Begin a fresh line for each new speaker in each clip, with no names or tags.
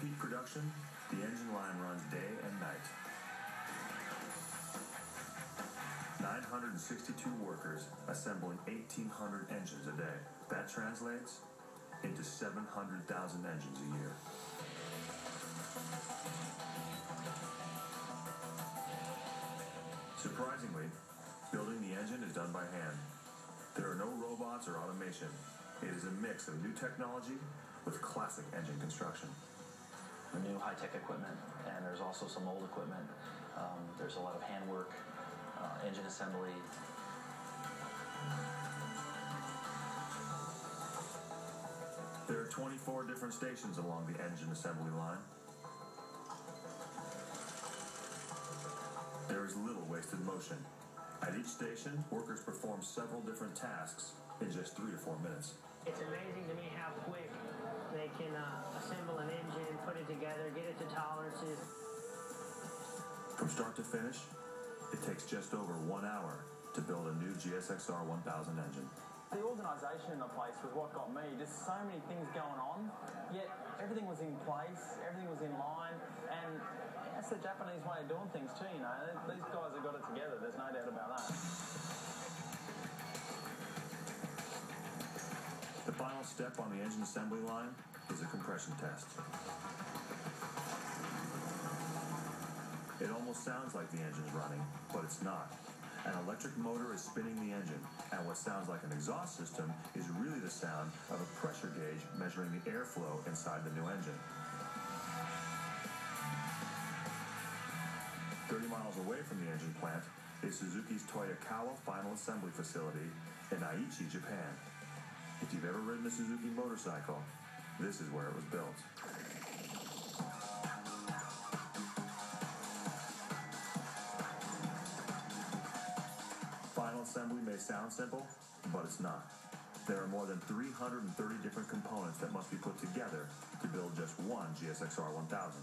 peak production, the engine line runs day and night. 962 workers assembling 1,800 engines a day. That translates into 700,000 engines a year. Surprisingly, building the engine is done by hand. There are no robots or automation. It is a mix of new technology with classic engine construction.
The new high-tech equipment, and there's also some old equipment. There's a lot of handwork, engine assembly.
There are 24 different stations along the engine assembly line. There is little wasted motion. At each station, workers perform several different tasks in just 3 to 4 minutes.
It's amazing to me how quick they can assemble an engine, put it together, get it to tolerances.
From start to finish, it takes just over 1 hour to build a new GSXR 1000 engine.
The organisation in the place was what got me. Just so many things going on, yet everything was in place, everything was in line, and that's the Japanese way of doing things too, you know. These guys have got it together, there's no doubt about that.
The final step on the engine assembly line is a compression test. It almost sounds like the engine's running, but it's not. An electric motor is spinning the engine, and what sounds like an exhaust system is really the sound of a pressure gauge measuring the airflow inside the new engine. 30 miles away from the engine plant is Suzuki's Toyokawa Final Assembly Facility in Aichi, Japan. If you've ever ridden a Suzuki motorcycle, this is where it was built. Final assembly may sound simple, but it's not. There are more than 330 different components that must be put together to build just one GSXR 1000.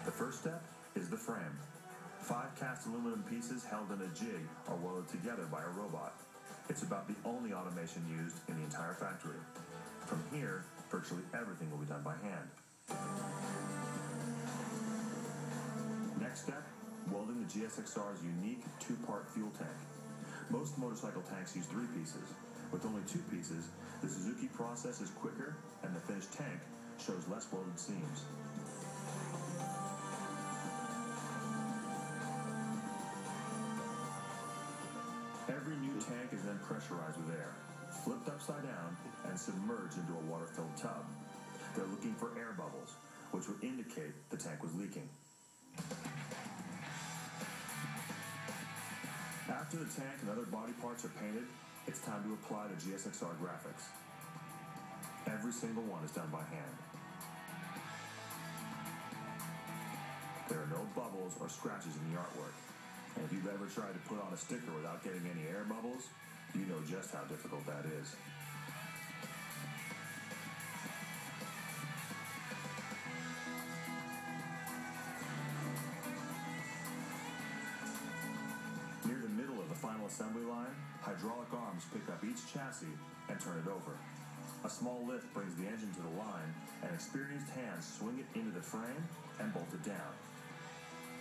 The first step is the frame. 5 cast aluminum pieces held in a jig are welded together by a robot. It's about the only automation used in the entire factory. From here, virtually everything will be done by hand. Next step, welding the GSXR's unique 2-part fuel tank. Most motorcycle tanks use 3 pieces. With only 2 pieces, the Suzuki process is quicker and the finished tank shows less welded seams. Every new tank is then pressurized with air, flipped upside down, and submerged into a water-filled tub. They're looking for air bubbles, which would indicate the tank was leaking. After the tank and other body parts are painted, it's time to apply the GSXR graphics. Every single one is done by hand. There are no bubbles or scratches in the artwork. And if you've ever tried to put on a sticker without getting any air bubbles, you know just how difficult that is. Near the middle of the final assembly line, hydraulic arms pick up each chassis and turn it over. A small lift brings the engine to the line, and experienced hands swing it into the frame and bolt it down.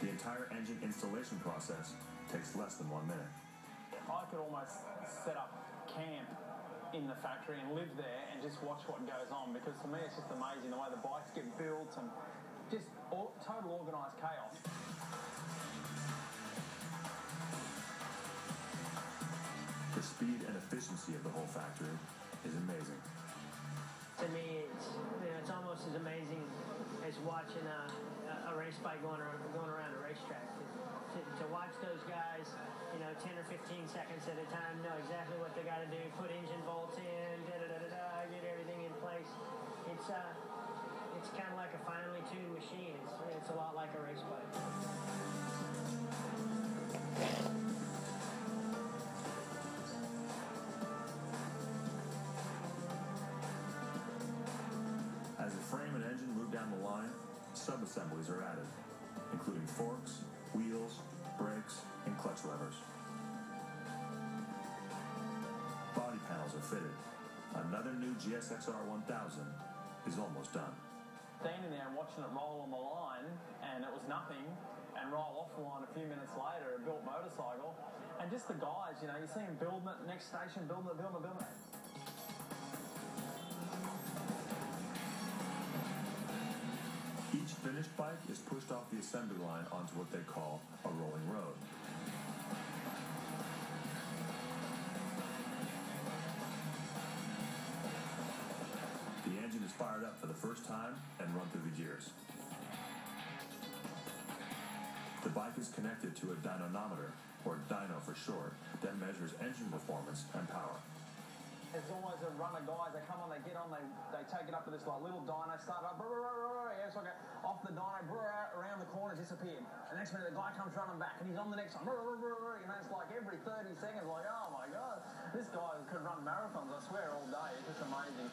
The entire engine installation process takes less than 1 minute.
I could almost set up camp in the factory and live there and just watch what goes on, because to me it's just amazing the way the bikes get built and just total organised chaos.
The speed and efficiency of the whole factory is amazing.
To me, it's almost as amazing as watching a race bike going around a racetrack. To watch those guys, 10 or 15 seconds at a time, know exactly what they got to do, put engine bolts in, get everything in place. It's kind of like a finely tuned machine. It's a lot like a race bike.
As the frame and engine move down the line, sub-assemblies are added, including forks, wheels, brakes, and clutch levers. panels are fitted. Another new GSXR 1000 is almost done.
Standing there and watching it roll on the line, and it was nothing, and roll off the line a few minutes later, a built motorcycle, and just the guys, you know, you see them building it, next station, building it.
Each finished bike is pushed off the assembly line onto what they call a rolling road. The engine is fired up for the first time and run through the gears. The bike is connected to a dynamometer, or dyno for short, that measures engine performance and power.
There's always a run of guys, they come on, they get on, they take it up to this like little dyno, start up, yeah, so off the dyno, around the corner, disappeared. The next minute the guy comes running back and he's on the next one, you know, it's like every 30 seconds, like, oh my God, this guy could run marathons, I swear, all day. It's just amazing.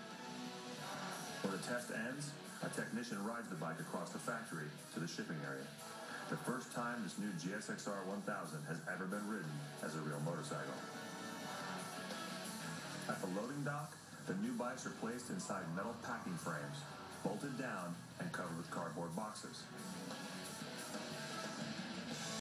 When the test ends, a technician rides the bike across the factory to the shipping area. The first time this new GSXR 1000 has ever been ridden as a real motorcycle. At the loading dock, the new bikes are placed inside metal packing frames, bolted down and covered with cardboard boxes.